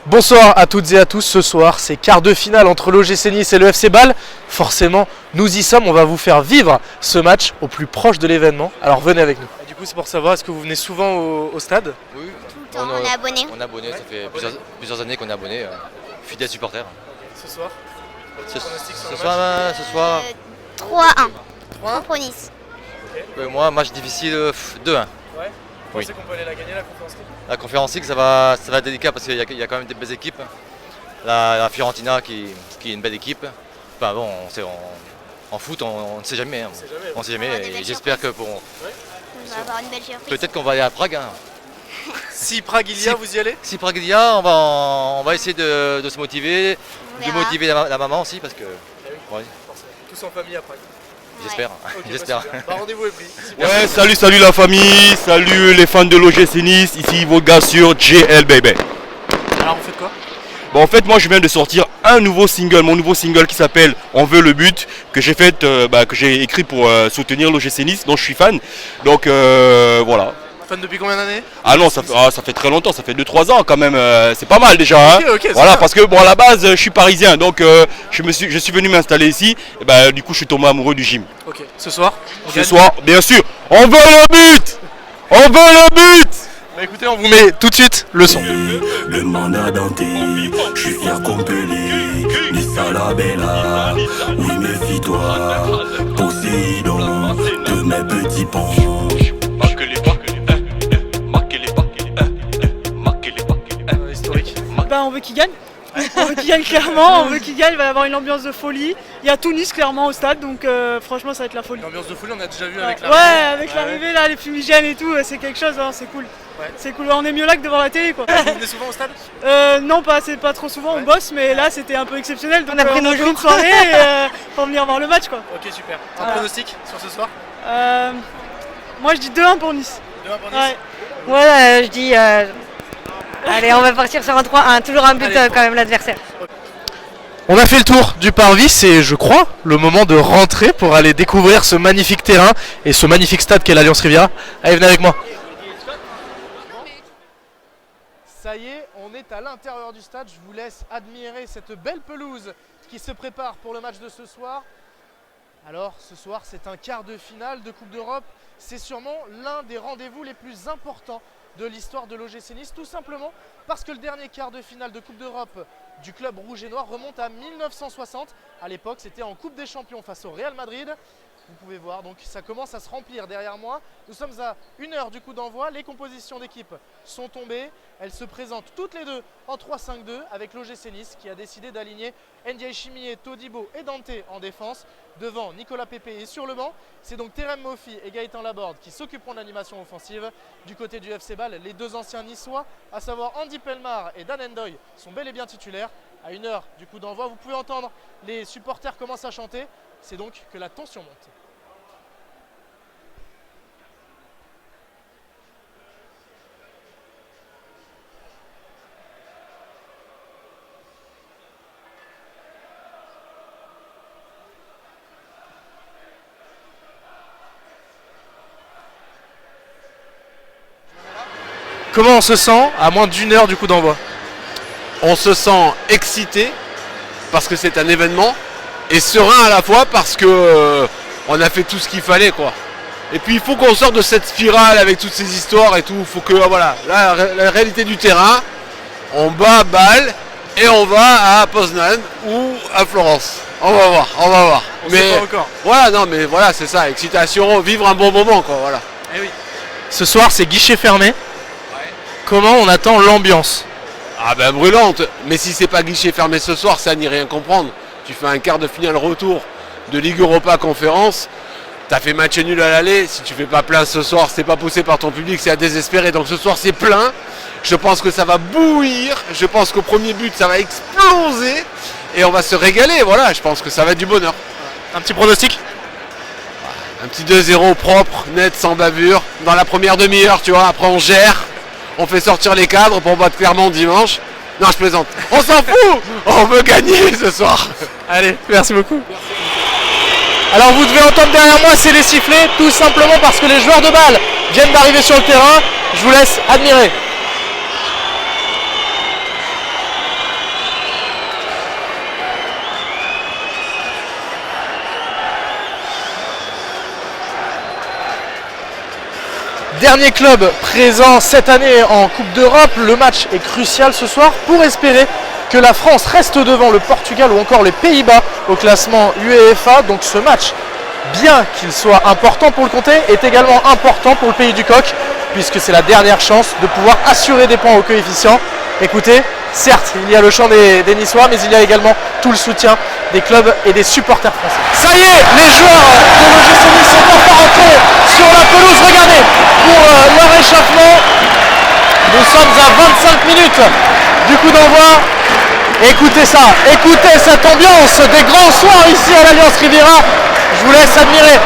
Bonsoir à toutes et à tous, ce soir c'est quart de finale entre l'OGC Nice et le FC Bâle. Forcément, nous y sommes, on va vous faire vivre ce match au plus proche de l'événement. Alors venez avec nous. Et du coup c'est pour savoir, est-ce que vous venez souvent au stade? Oui, Tout le temps, on est abonné. on est abonné, ça fait plusieurs années qu'on est abonné, fidèle supporter. Ce soir Ce soir 3-1 3-1 pour Nice. moi, match difficile 2-1. Ouais. Vous Oui. pensez qu'on peut aller la gagner la Conference League? La Conférence League, ça va être délicat parce qu'il y a quand même des belles équipes. La Fiorentina qui est une belle équipe. Enfin bon, en foot, on ne sait jamais. Hein. On ne sait On va avoir des jamais. Et belles j'espère que On va avoir une belle surprise. peut-être qu'on va aller à Prague. Hein. Si Prague il y a, Si- vous y allez? Si Prague il y a, on va essayer de se motiver, On de verra. motiver la maman aussi parce que. Ouais, Tous en famille à Prague. j'espère. Ok, J'espère. bah, super. Bah, rendez-vous est pris. Super. Ouais, salut la famille, salut les fans de l'OGC Nice, ici vos gars sur JL Baby. Alors vous faites quoi? Bon, en fait, moi je viens de sortir un nouveau single, mon nouveau single qui s'appelle On veut le but, que j'ai fait, que j'ai écrit pour soutenir l'OGC Nice, dont je suis fan. Donc voilà. Fan depuis combien d'années? Ah non, ça fait très longtemps, ça fait 2-3 ans quand même, c'est pas mal déjà. Hein. Ok, c'est Voilà, bien. parce que bon, à la base, je suis parisien, donc je suis venu m'installer ici, et bah, du coup je suis tombé amoureux du gym. Ok, ce soir on Ce gagne. soir, bien sûr, on veut le but. On veut le but. Bah écoutez, on vous met tout de suite le son. Le mandat denté, je suis fier comme Pelé, Nice à la Bella, oui méfie-toi, Poséidon, de mes petits ponts. Historique. Bah, on veut qu'il gagne. On veut qu'il gagne clairement, on veut qu'il gagne, il va y avoir une ambiance de folie. Il y a tout Nice clairement au stade, donc franchement ça va être la folie. L'ambiance de folie, on a déjà vu Ouais, avec la. avec l'arrivée là, les fumigènes et tout, c'est quelque chose, hein, c'est cool. Ouais. C'est cool, on est mieux là que devant la télé quoi. Vous venez souvent au stade? Non, c'est pas trop souvent, on bosse, mais là c'était un peu exceptionnel. Donc, On a pris nos pris jours. une soirée pour venir voir le match quoi. Ok, super. Un Voilà. pronostic sur ce soir? Moi je dis 2-1 pour Nice. 2-1 pour Nice. Ouais. Voilà, je dis. Allez, on va partir sur un 3-1. Toujours un but Allez, quand même, l'adversaire. On a fait le tour du parvis, c'est je crois le moment de rentrer pour aller découvrir ce magnifique terrain et ce magnifique stade qu'est l'Alliance Riviera. Allez, venez avec moi. Ça y est, on est à l'intérieur du stade. Je vous laisse admirer cette belle pelouse qui se prépare pour le match de ce soir. Alors, ce soir, c'est un quart de finale de Coupe d'Europe. C'est sûrement l'un des rendez-vous les plus importants de l'histoire de l'OGC Nice, tout simplement parce que le dernier quart de finale de Coupe d'Europe du club rouge et noir remonte à 1960. À l'époque, c'était en Coupe des Champions face au Real Madrid. Vous pouvez voir, donc ça commence à se remplir derrière moi. Nous sommes à 1 heure du coup d'envoi. Les compositions d'équipe sont tombées. Elles se présentent toutes les deux en 3-5-2 avec l'OGC Nice qui a décidé d'aligner Ndiaye Chimie, Todibo et Dante en défense. Devant, Nicolas Pepe est sur le banc. C'est donc Terem Moffi et Gaëtan Laborde qui s'occuperont de l'animation offensive. Du côté du FC Bâle, les deux anciens niçois, à savoir Andy Pelmar et Dan Ndoye, sont bel et bien titulaires. À 1 heure du coup d'envoi, vous pouvez entendre les supporters commencent à chanter. C'est donc que la tension monte. Comment on se sent à moins d'1 heure du coup d'envoi? On se sent excité parce que c'est un événement et serein à la fois parce que on a fait tout ce qu'il fallait quoi. Et puis il faut qu'on sorte de cette spirale avec toutes ces histoires et tout. Il faut que voilà, la réalité du terrain, on bat Bâle et on va à Poznan ou à Florence. On va voir. On sait pas encore. Voilà, non mais voilà, c'est ça, excitation, vivre un bon moment quoi, voilà. Eh oui. Ce soir, c'est guichet fermé. Comment on attend l'ambiance? Ah ben brûlante, mais si c'est pas guichet fermé ce soir, ça n'y rien comprendre. Tu fais un quart de finale retour de Ligue Europa Conférence, t'as fait match nul à l'aller, si tu fais pas plein ce soir, c'est pas poussé par ton public, c'est à désespérer. Donc ce soir c'est plein, je pense que ça va bouillir, je pense qu'au premier but ça va exploser et on va se régaler, voilà, je pense que ça va être du bonheur. Un petit pronostic? Un petit 2-0 propre, net, sans bavure, dans la première demi-heure, tu vois, après on gère. On fait sortir les cadres pour battre Clermont dimanche. Non, je plaisante. On s'en fout. On veut gagner ce soir. Allez, merci beaucoup. Alors vous devez entendre derrière moi, c'est les sifflets, tout simplement parce que les joueurs de Bâle viennent d'arriver sur le terrain. Je vous laisse admirer. dernier club présent cette année en Coupe d'Europe. Le match est crucial ce soir pour espérer que la France reste devant le Portugal ou encore les Pays-Bas au classement UEFA. Donc ce match, bien qu'il soit important pour le Comté, est également important pour le Pays du Coq, puisque c'est la dernière chance de pouvoir assurer des points au coefficient. Écoutez, certes, il y a le chant des Niçois, mais il y a également tout le soutien des clubs et des supporters français. Ça y est, les joueurs de l'OGC Nice sont enfin rentrés sur la pelouse. Regardez, pour leur échauffement, nous sommes à 25 minutes du coup d'envoi. Écoutez ça, écoutez cette ambiance des grands soirs ici à l'Alliance Riviera. Je vous laisse admirer.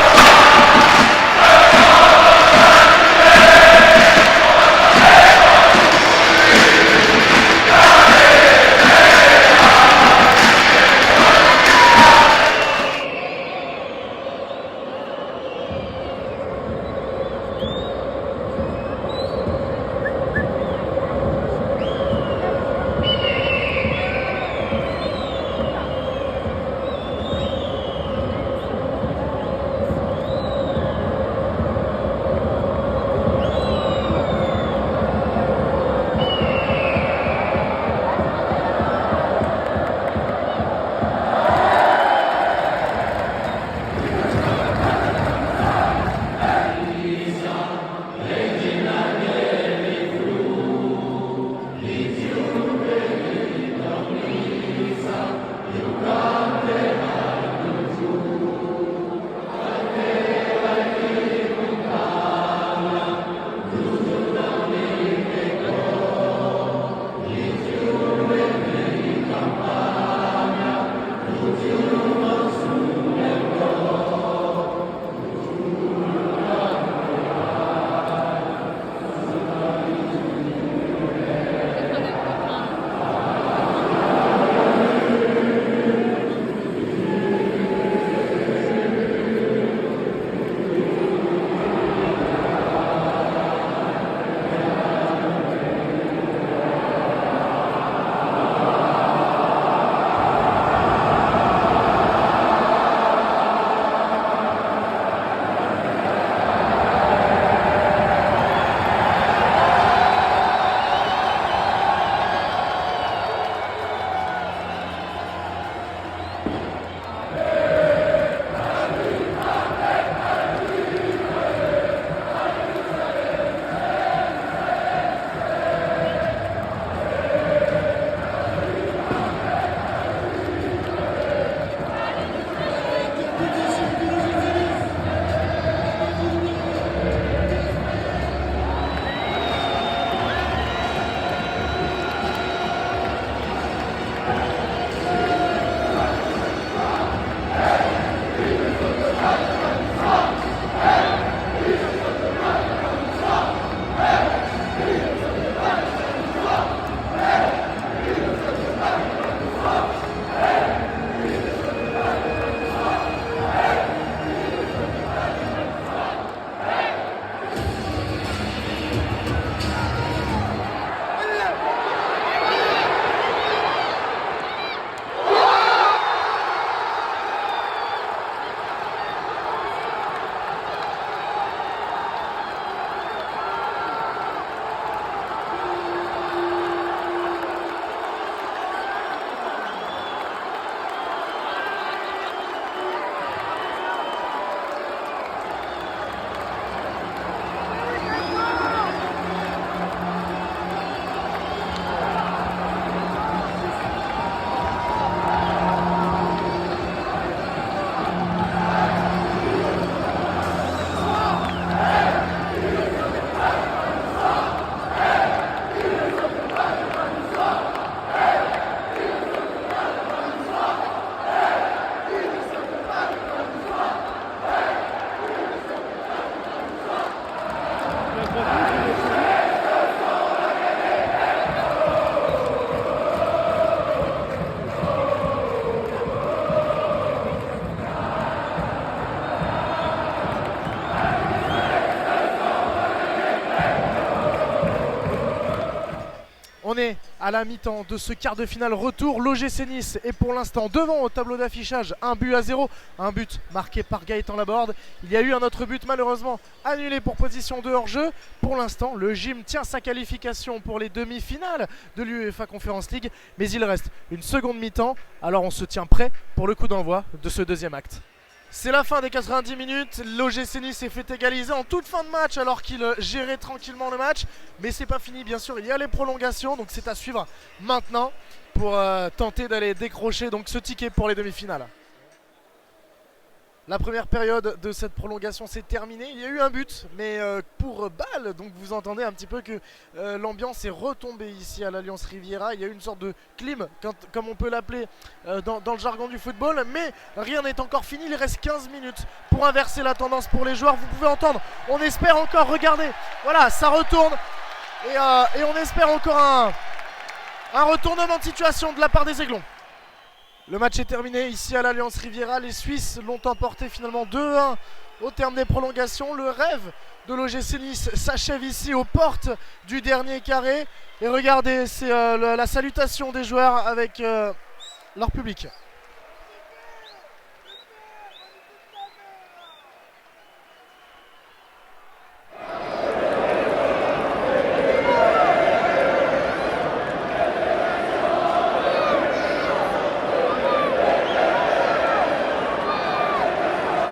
à la mi-temps de ce quart de finale retour. L'OGC Nice est pour l'instant devant au tableau d'affichage, 1-0, un but marqué par Gaëtan Laborde. Il y a eu un autre but malheureusement annulé pour position de hors-jeu. Pour l'instant, le Gym tient sa qualification pour les demi-finales de l'UEFA Conference League, mais il reste une seconde mi-temps, alors on se tient prêt pour le coup d'envoi de ce deuxième acte. C'est la fin des 90 minutes, l'OGC Nice s'est fait égaliser en toute fin de match alors qu'il gérait tranquillement le match. Mais c'est pas fini bien sûr, il y a les prolongations, donc c'est à suivre maintenant pour tenter d'aller décrocher donc ce ticket pour les demi-finales. La première période de cette prolongation s'est terminée, il y a eu un but, mais pour Bâle, donc vous entendez un petit peu que l'ambiance est retombée ici à l'Alliance Riviera. Il y a eu une sorte de clim, comme on peut l'appeler dans le jargon du football, mais rien n'est encore fini, il reste 15 minutes pour inverser la tendance pour les joueurs. Vous pouvez entendre, on espère encore, regardez, voilà, ça retourne, et on espère encore un retournement de situation de la part des Aiglons. Le match est terminé ici à l'Alliance Riviera. Les Suisses l'ont emporté finalement 2-1 au terme des prolongations. Le rêve de l'OGC Nice s'achève ici aux portes du dernier carré. Et regardez, c'est la salutation des joueurs avec leur public.